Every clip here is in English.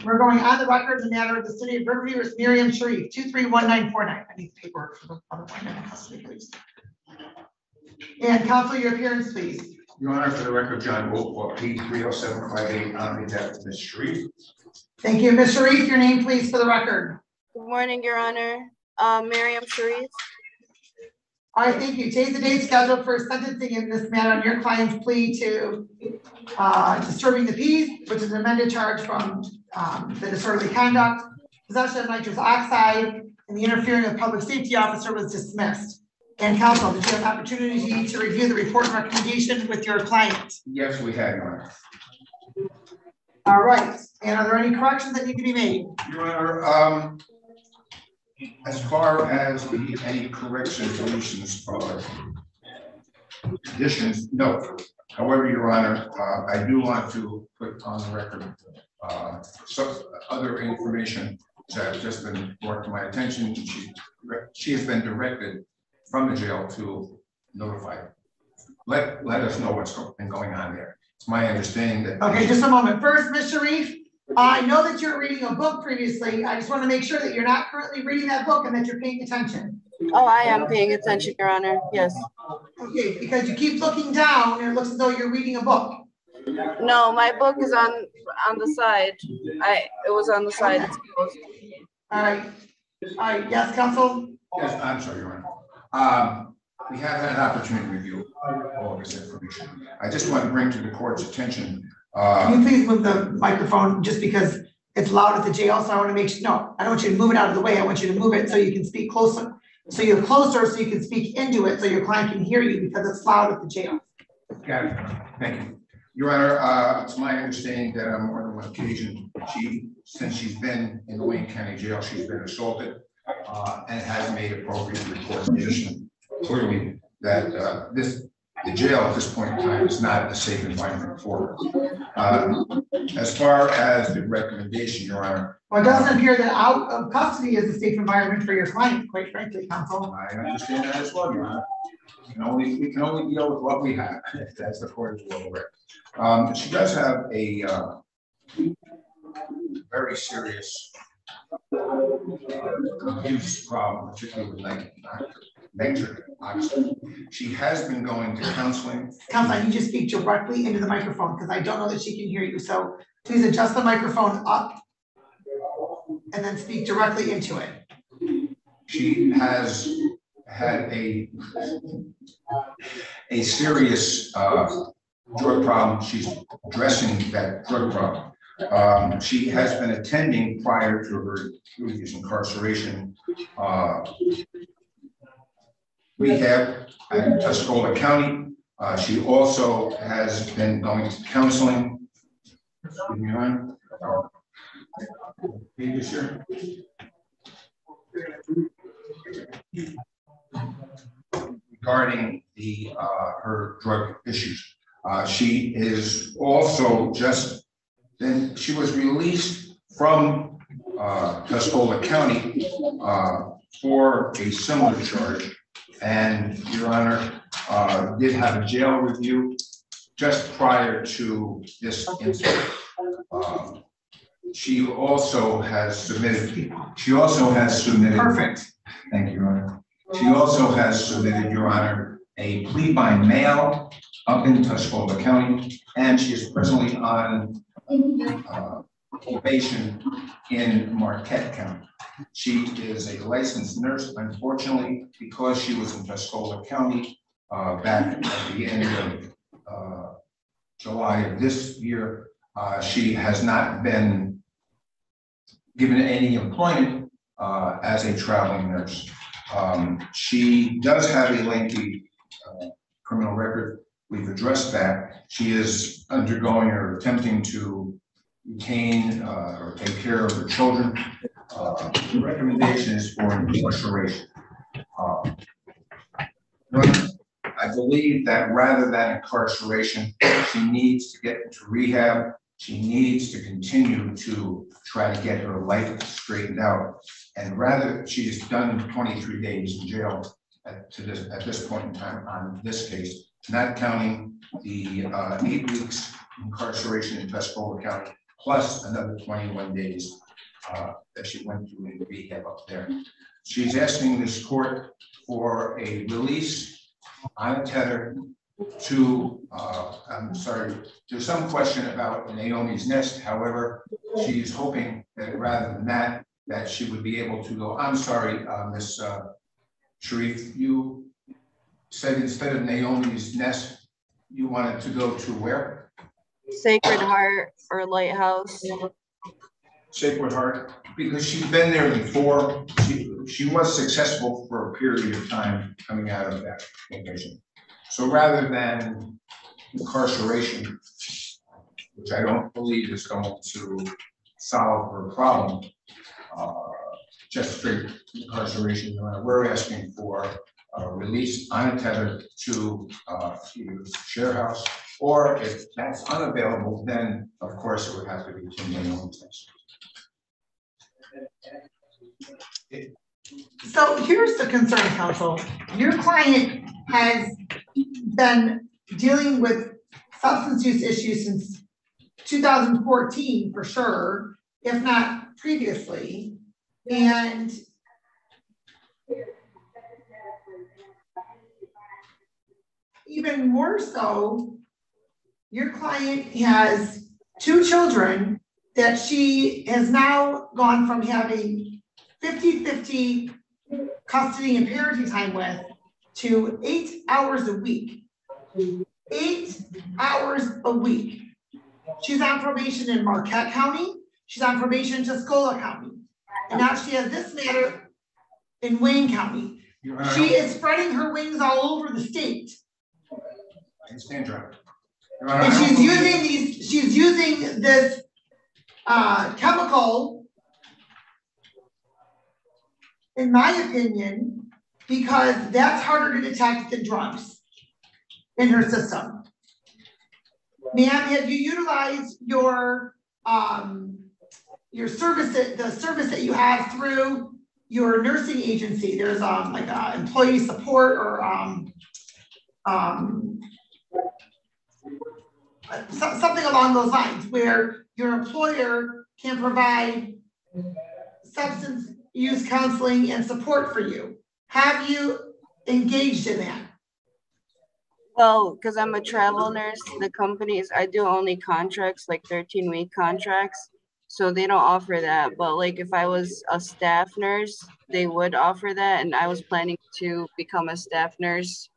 We're going on the record in the matter of the city of Riverview with Miriam Sharif, 231949. I need paperwork for the other one in custody, please. And counsel, your appearance, please. Your Honor, for the record, John Wolf, P30758 on behalf of Ms. Sharif. Thank you, Ms. Sharif. Your name, please, for the record. Good morning, Your Honor. Miriam Sharif. All right, thank you. Today's the date scheduled for sentencing in this matter on your client's plea to disturbing the peace, which is an amended charge from the disorderly conduct, possession of nitrous oxide, and the interfering with public safety officer was dismissed. And counsel, did you have an opportunity to review the report and recommendation with your client? Yes, we had, Your Honor. All right. And are there any corrections that need to be made? Your Honor, as far as any corrections, deletions, or additions, no. However, Your Honor, I do want to put on the record some other information that has just been brought to my attention. She has been directed from the jail to notify. Let us know what's been going on there. It's my understanding that. Okay, just a moment. First, Ms. Sharif, I know that you're reading a book previously. I just want to make sure that you're not currently reading that book and that you're paying attention. Oh, I am paying attention, Your Honor. Yes. Okay, because you keep looking down and it looks as though you're reading a book. No, my book is on the side. It was on the side. It's closed. All right. All right. Yes, counsel. Yes, I'm sorry, Your Honor. We have had an opportunity to review all of this information. I just want to bring to the court's attention. Can you please move the microphone just because it's loud at the jail? So I want to make sure, no, I don't want you to move it out of the way. I want you to move it so you can speak closer. So you're closer so you can speak into it so your client can hear you because it's loud at the jail. Got it. Thank you. Your Honor, it's my understanding that on more than one occasion, since she's been in the Wayne County Jail, she's been assaulted and has made appropriate reports. Clearly, that the jail at this point in time is not a safe environment for her. As far as the recommendation, Your Honor. Well, it doesn't appear that out of custody is a safe environment for your client, quite frankly, counsel. I understand that as well, Your Honor. We can only deal with what we have. That's the court is well aware. She does have a very serious abuse problem, particularly with nitric oxide. She has been going to counseling. Counsel, I need you to speak directly into the microphone because I don't know that she can hear you. So please adjust the microphone up and then speak directly into it. She has had a serious drug problem. She's addressing that drug problem. She has been attending prior to her previous incarceration rehab in Tuscola County. She also has been going to counseling. Regarding her drug issues. She is also she was released from Tuscola County for a similar charge. And Your Honor, did have a jail review just prior to this incident. She also has submitted. Perfect. Thank you, Your Honor. She also has submitted, Your Honor, a plea by mail up in Tuscola County, and she is presently on probation in Marquette County. She is a licensed nurse. Unfortunately, because she was in Tuscola County back at the end of July of this year, she has not been given any employment as a traveling nurse. She does have a lengthy criminal record. We've addressed that. She is undergoing or attempting to retain or take care of her children. The recommendation is for incarceration. I believe that rather than incarceration, she needs to get into rehab. She needs to continue to try to get her life straightened out. And rather, she's done 23 days in jail at this point in time on this case, not counting the 8 weeks incarceration in Tuscola County, plus another 21 days that she went through in rehab up there. She's asking this court for a release on a tether to, I'm sorry, there's some question about Naomi's Nest. However, she's hoping that rather than that, that she would be able to go, I'm sorry, Ms. Sharif, you said instead of Naomi's Nest, you wanted to go to where? Sacred Heart or Lighthouse. Sacred Heart, because she's been there before. She was successful for a period of time coming out of that location. So rather than incarceration, which I don't believe is going to solve her problem, just straight incarceration, we're asking for a release on a tether to either share house, or if that's unavailable, then of course it would have to be to Naomi's Nest. So here's the concern, counsel. Your client has been dealing with substance use issues since 2014 for sure, if not previously. And even more so, your client has 2 children that she has now gone from having 50-50 custody and parenting time with to 8 hours a week. 8 hours a week. She's on probation in Marquette County. She's on probation in Tuscola County. And now she has this matter in Wayne County. She is spreading her wings all over the state. I can stand dry. And she's using this chemical, in my opinion, because that's harder to detect than drugs in her system. Ma'am, have you utilized your service, the service that you have through your nursing agency? There's like employee support or something along those lines, where your employer can provide substance use counseling and support for you. Have you engaged in that? Well, because I'm a travel nurse, the companies, I do only contracts, like 13-week contracts. So they don't offer that. But like if I was a staff nurse, they would offer that. And I was planning to become a staff nurse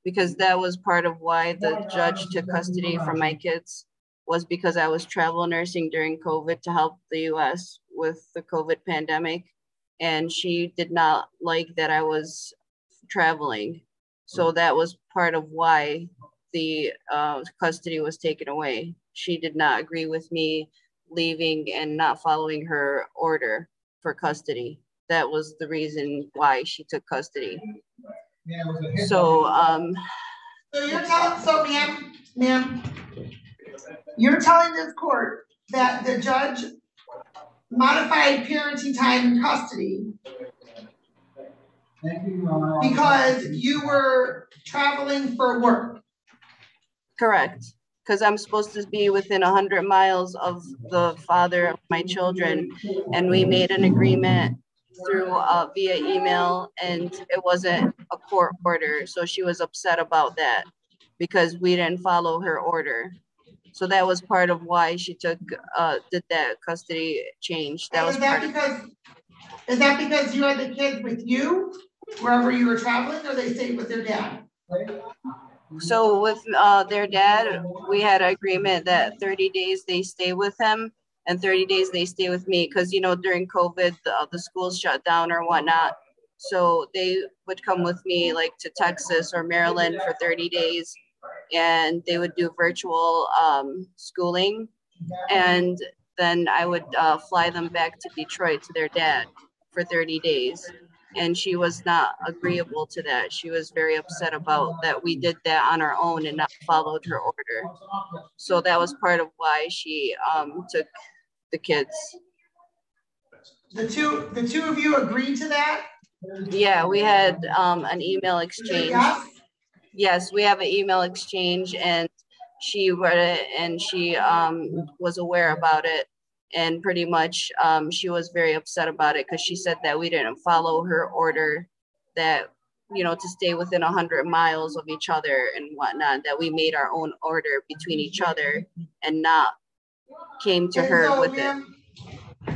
because that was part of why the judge took custody from my kids, was because I was travel nursing during COVID to help the US with the COVID pandemic. And she did not like that I was traveling. So that was part of why the custody was taken away. She did not agree with me leaving and not following her order for custody. That was the reason why she took custody. So, so you're telling, so ma'am, you're telling this court that the judge modified parenting time in custody because you were traveling for work. Correct. Because I'm supposed to be within 100 miles of the father of my children. And we made an agreement through via email, and it wasn't a court order. So she was upset about that because we didn't follow her order. So that was part of why she took did that custody change. That was part of. Is that because you had the kids with you wherever you were traveling, or they stayed with their dad? So with their dad, we had an agreement that 30 days they stay with him and 30 days they stay with me. Because, you know, during COVID, the schools shut down or whatnot. So they would come with me like to Texas or Maryland for 30 days. And they would do virtual schooling. And then I would fly them back to Detroit to their dad for 30 days. And she was not agreeable to that. She was very upset about that we did that on our own and not followed her order. So that was part of why she took the kids. The two of you agreed to that? Yeah, we had an email exchange. Yes? Yes, we have an email exchange, and she read it and she was aware about it. And pretty much she was very upset about it because she said that we didn't follow her order, that, you know, to stay within 100 miles of each other and whatnot, that we made our own order between each other and not came to her with it.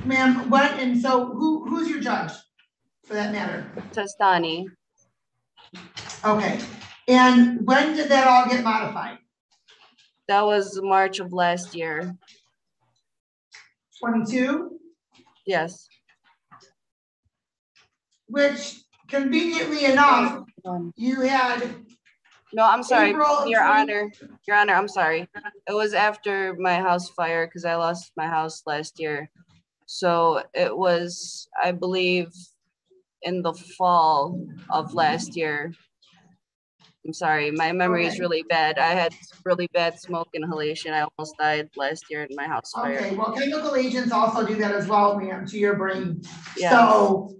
Ma'am, what, and so who's your judge for that matter? Tastani. Okay, and when did that all get modified? That was March of last year. 22? Yes. Which conveniently enough, you had. No, I'm sorry, April Your Honor, I'm sorry. It was after my house fire because I lost my house last year. So it was, I believe, in the fall of last year. I'm sorry, my memory is really bad. I had really bad smoke inhalation. I almost died last year in my house fire. Okay, well, chemical agents also do that as well, ma'am, to your brain. Yes. So,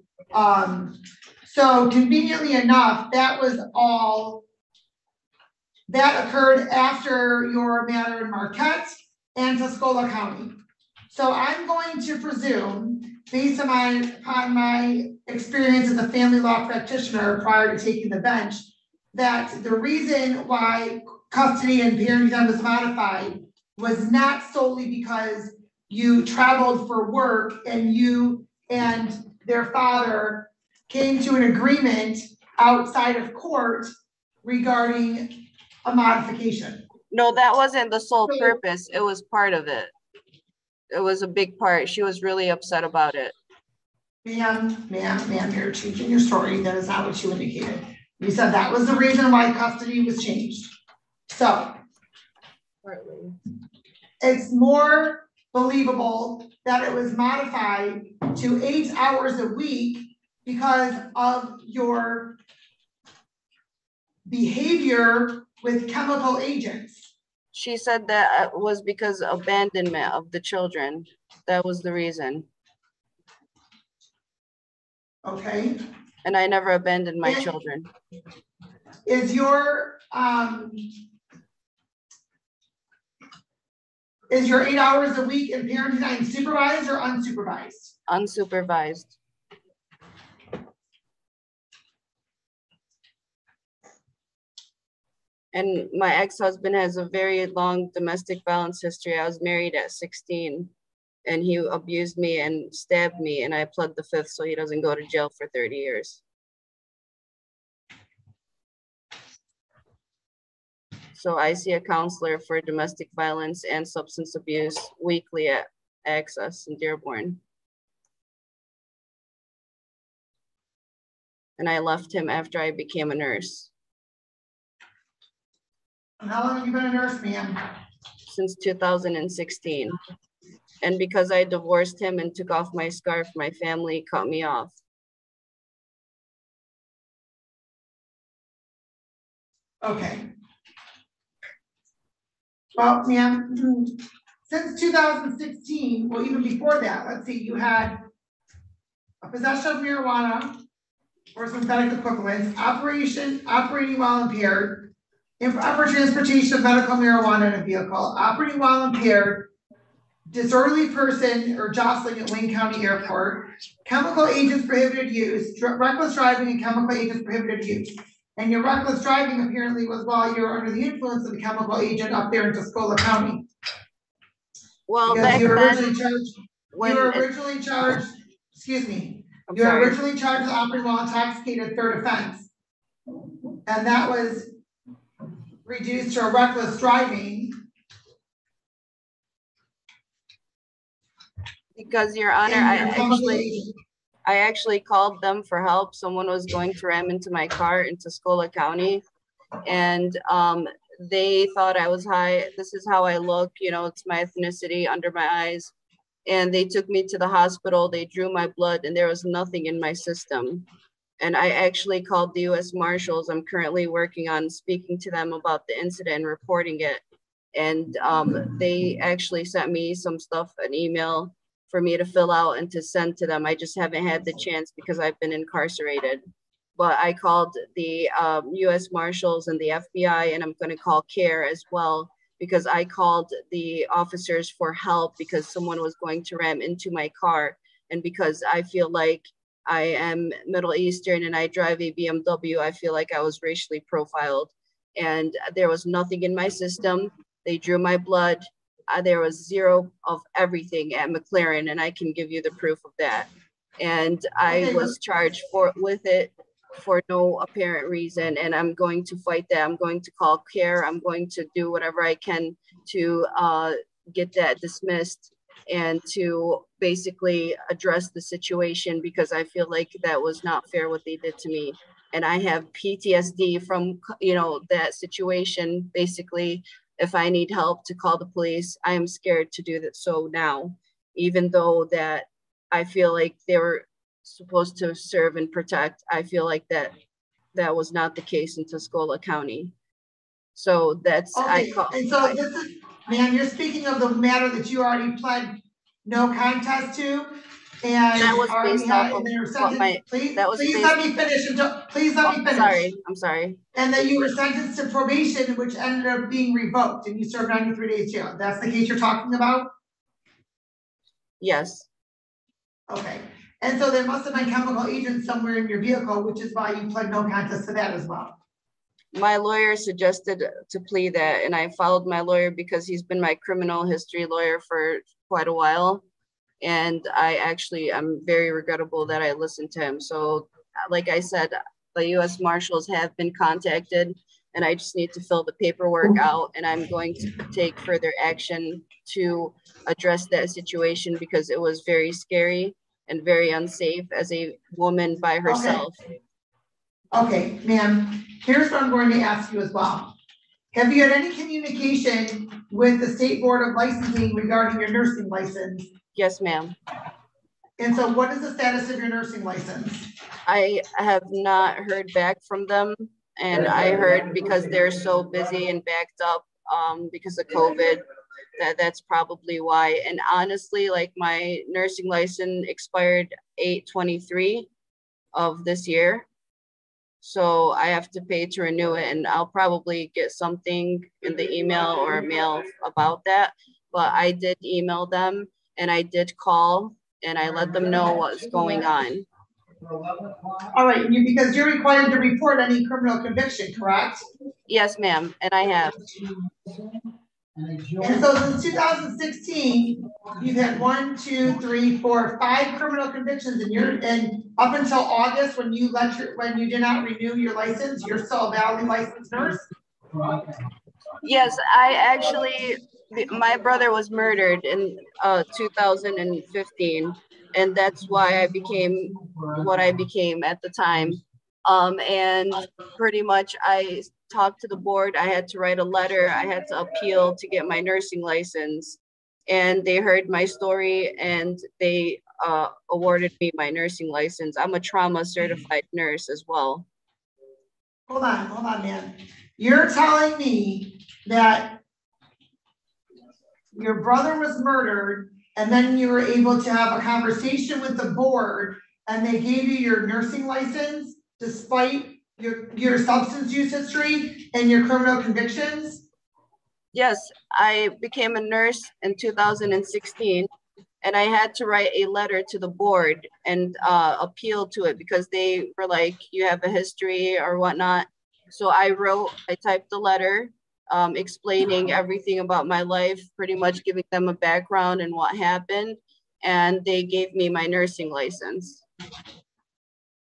so conveniently enough, that was all, that occurred after your matter in Marquette and Tuscola County. So I'm going to presume, based on my experience as a family law practitioner prior to taking the bench, that the reason why custody and parenting time was modified was not solely because you traveled for work and you and their father came to an agreement outside of court regarding a modification. No, that wasn't the sole purpose. It was part of it. It was a big part. She was really upset about it. Ma'am, you're changing your story. That is not what you indicated. You said that was the reason why custody was changed. So, it's more believable that it was modified to 8 hours a week because of your behavior with chemical agents. She said that it was because of abandonment of the children. That was the reason. Okay. And I never abandoned my children. Is your 8 hours a week in parenting time supervised or unsupervised? Unsupervised. And my ex-husband has a very long domestic violence history. I was married at 16 and he abused me and stabbed me, and I pled the fifth so he doesn't go to jail for 30 years. So I see a counselor for domestic violence and substance abuse weekly at Access in Dearborn. And I left him after I became a nurse. And how long have you been a nurse, ma'am? Since 2016. And because I divorced him and took off my scarf, my family cut me off. Okay. Well, ma'am, since 2016, well, even before that, let's see, you had a possession of marijuana or synthetic equivalents, operating while impaired, improper transportation of medical marijuana in a vehicle, operating while impaired, disorderly person or jostling at Wayne County Airport, chemical agents prohibited use, reckless driving and chemical agents prohibited use. And your reckless driving apparently was while you were under the influence of the chemical agent up there in Tuscola County. Well, because you were originally charged with operating while intoxicated, third offense. And that was reduced to a reckless driving. Because, Your Honor, I actually called them for help. Someone was going to ram into my car in Tuscola County, and they thought I was high. This is how I look, you know, it's my ethnicity under my eyes. And they took me to the hospital. They drew my blood, and there was nothing in my system. And I actually called the U.S. Marshals. I'm currently working on speaking to them about the incident and reporting it. And they actually sent me some stuff, an email for me to fill out and to send to them. I just haven't had the chance because I've been incarcerated. But I called the U.S. Marshals and the FBI, and I'm going to call CARE as well, because I called the officers for help because someone was going to ram into my car. And because I feel like I am Middle Eastern and I drive a BMW, I feel like I was racially profiled. And there was nothing in my system. They drew my blood. There was zero of everything at McLaren, and I can give you the proof of that. And I was charged with it for no apparent reason, and I'm going to fight that. I'm going to call CARE. I'm going to do whatever I can to get that dismissed and to basically address the situation, because I feel like that was not fair what they did to me. And I have PTSD from, you know, that situation. Basically, if I need help to call the police, I am scared to do that. So now, even though that I feel like they were supposed to serve and protect, I feel like that was not the case in Tuscola County. So that's, okay. And so this is, ma'am, you're speaking of the matter that you already pled no contest to, and that was already based had off in their of what sentence. Please let me finish. Please let me finish. I'm sorry. And that you were sentenced to probation, which ended up being revoked, and you served 93 days jail. That's the case you're talking about? Yes. Okay. And so there must have been chemical agents somewhere in your vehicle, which is why you pled no contest to that as well. My lawyer suggested to plead that, and I followed my lawyer because he's been my criminal history lawyer for quite a while. And I'm very regrettable that I listened to him. So like I said, the U.S. Marshals have been contacted, and I just need to fill the paperwork out, and I'm going to take further action to address that situation, because it was very scary and very unsafe as a woman by herself. Okay, ma'am, here's what I'm going to ask you as well. Have you had any communication with the State Board of Licensing regarding your nursing license? Yes, ma'am. And so what is the status of your nursing license? I have not heard back from them, and I heard because they're so busy and backed up because of COVID, that's probably why. And honestly, like, my nursing license expired 8/23 of this year. So I have to pay to renew it, and I'll probably get something in the email or mail about that. But I did email them, and I did call, and I let them know what's going on. All right, because you're required to report any criminal conviction, correct? Yes, ma'am, and I have. And so since 2016, you've had 1, 2, 3, 4, 5 criminal convictions, and up until August, when you did not renew your license, you're still a validly licensed nurse? Yes, my brother was murdered in 2015, and that's why I became what I became at the time. And pretty much I talked to the board. I had to write a letter. I had to appeal to get my nursing license, and they heard my story, and they awarded me my nursing license. I'm a trauma certified nurse as well. Hold on, man. You're telling me that your brother was murdered, and then you were able to have a conversation with the board, and they gave you your nursing license despite your substance use history and your criminal convictions? Yes, I became a nurse in 2016, and I had to write a letter to the board and appeal to it because they were like, you have a history or whatnot. So I typed the letter explaining everything about my life, pretty much giving them a background and what happened, and they gave me my nursing license.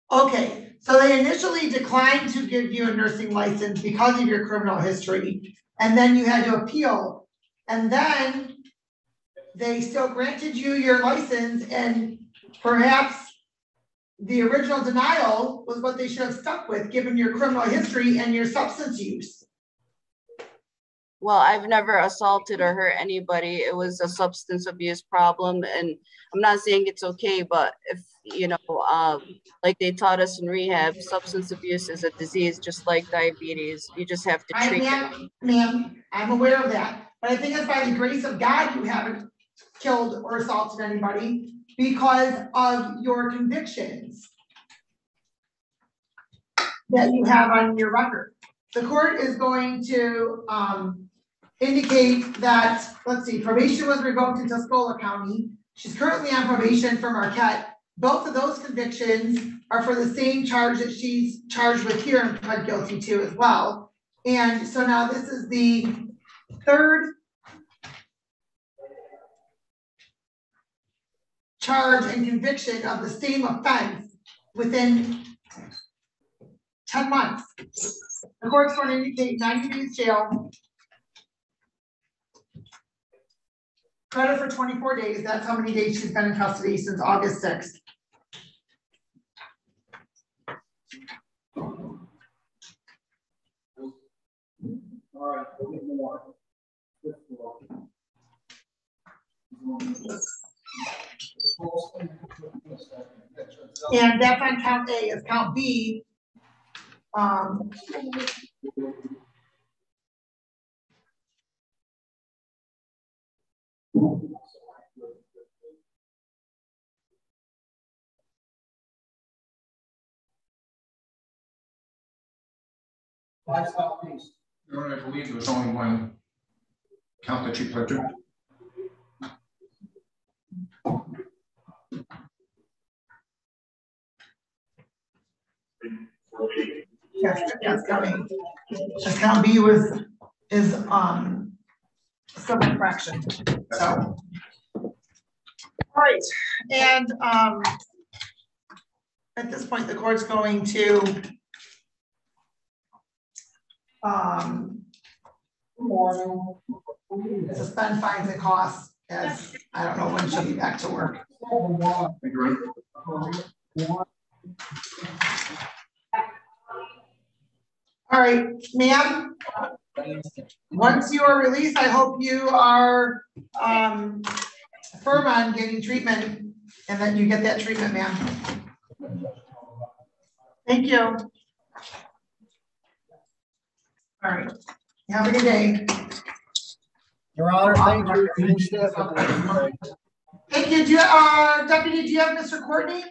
Okay, so they initially declined to give you a nursing license because of your criminal history, and then you had to appeal, and then they still granted you your license, and perhaps the original denial was what they should have stuck with, given your criminal history and your substance use. Well, I've never assaulted or hurt anybody. It was a substance abuse problem, and I'm not saying it's okay, but if, you know, like they taught us in rehab, substance abuse is a disease just like diabetes. You just have to treat it. Ma'am, I'm aware of that, but I think it's by the grace of God you haven't killed or assaulted anybody because of your convictions that you have on your record. The court is going to indicate that, let's see, probation was revoked in Tuscola County. She's currently on probation for Marquette. Both of those convictions are for the same charge that she's charged with here and pled guilty to as well. And so now this is the third charge and conviction of the same offense within 10 months. The court's going to indicate 90 days jail. Credit for 24 days. That's how many days she's been in custody since August 6th. All right, a little more. And that's on count A. As count B, Lifestyle piece. I believe there was only one count that you pled to. yes, count A. As count B is civil infraction. So, all right, and at this point, the court's going to suspend fines and costs, as I don't know when she'll be back to work. Thank you, All right, ma'am. Once you are released, I hope you are firm on getting treatment and that you get that treatment, ma'am. Thank you. All right. Have a good day. Your Honor, thank you. Thank you. Do you, Deputy, do you have Mr. Courtney?